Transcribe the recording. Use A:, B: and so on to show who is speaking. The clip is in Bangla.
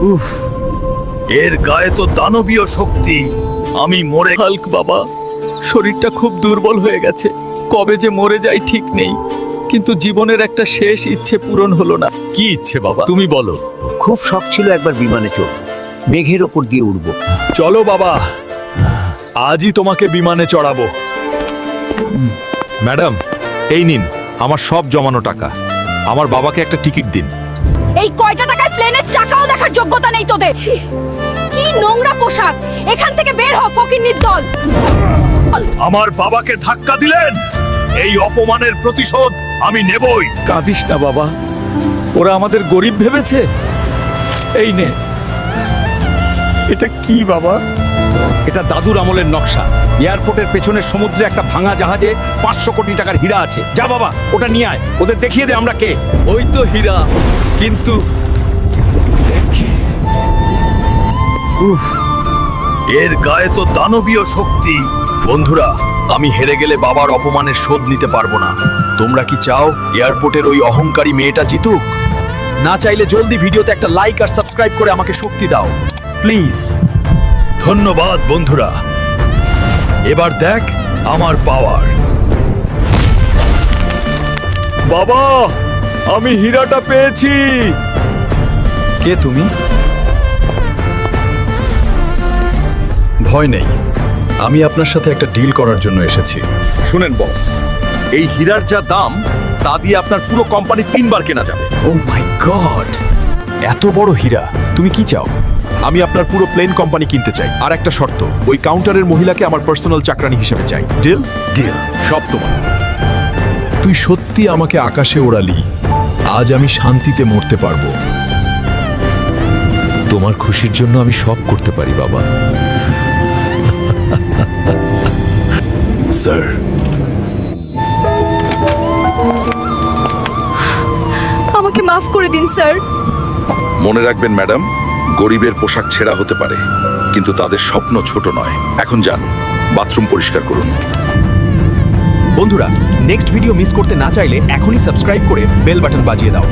A: উফ, এর গায়ে তো দানবীয় শক্তি। আমি মরে
B: হাল্ক বাবা, শরীরটা খুব দুর্বল হয়ে গেছে। কবে যে মরে যাই ঠিক নেই, কিন্তু জীবনের একটা শেষ ইচ্ছে পূরণ হলো না।
A: কি ইচ্ছে বাবা, তুমি বলো।
C: খুব শখ ছিল একবার বিমানে চড়ব, মেঘের ওপর দিয়ে উড়ব।
A: চলো বাবা, আজই তোমাকে বিমানে চড়াবো। ম্যাডাম, এই নিন আমার সব জমানো টাকা। আমার বাবাকে একটা টিকিট দিন।
D: এই কয়টা টাকায় প্লেনের চাকাও দেখার যোগ্যতা নেই তোদের। ছি, কি নোংরা পোশাক! এখান থেকে বের হ, ফকিন্নির দল!
A: আমার বাবাকে ধাক্কা দিলেন, এই অপমানের প্রতিশোধ আমি নেবই।
B: কাঁদিস না বাবা, ওরা আমাদের গরিব ভেবেছে। এই নে।
E: এটা কি বাবা? এটা দাদুর আমলের নকশা। এয়ারপোর্টের পেছনের সমুদ্রে একটা ভাঙা জাহাজে 500 কোটি টাকার হীরা আছে। যা বাবা, ওটা নিয়ে আয়, ওদের দেখিয়ে দে আমরা কে।
B: ওই তো হীরা, কিন্তু
A: উফ, এর গায়ে তো দানবীয় শক্তি। বন্ধুরা, আমি হেরে গেলে বাবার অপমানের শোধ নিতে পারবো না। তোমরা কি চাও এয়ারপোর্টের ওই অহংকারী মেয়েটা জিতুক? না চাইলে জলদি ভিডিওতে একটা লাইক আর সাবস্ক্রাইব করে আমাকে শক্তি দাও প্লিজ। ধন্যবাদ বন্ধুরা, এবার দেখ আমার পাওয়ার। বাবা, আমি হীরাটা পেয়েছি। কে তুমি? ভয় নেই, আমি আপনার সাথে একটা ডিল করার জন্য এসেছি। শুনেন বস, এই হীরার যা দাম তা দিয়ে আপনার পুরো কোম্পানি 3 বার কেনা যাবে। ও মাই গড, এত বড় হীরা! তুমি কি চাও? আমি আপনার পুরো প্লেন কোম্পানি কিনতে চাই, আর একটা শর্ত, ওই কাউন্টারের মহিলাকে আমার পার্সোনাল চাকরানি হিসেবে চাই। ডিল? ডিল, সব তোমার। তুই সত্যি আমাকে আকাশে ওড়ালি, আজ আমি শান্তিতে মরতে পারবো। তোমার খুশির জন্য আমি সব করতে পারি বাবা। স্যার,
D: আমাকে মাফ করে দিন স্যার।
F: মনে রাখবেন ম্যাডাম, গরিবের পোশাক ছেঁড়া হতে পারে, কিন্তু তাদের স্বপ্ন ছোট নয়। এখন যান, বাথরুম পরিষ্কার করুন।
A: বন্ধুরা, নেক্সট ভিডিও মিস করতে না চাইলে এখনই সাবস্ক্রাইব করে বেল বাটন বাজিয়ে দাও।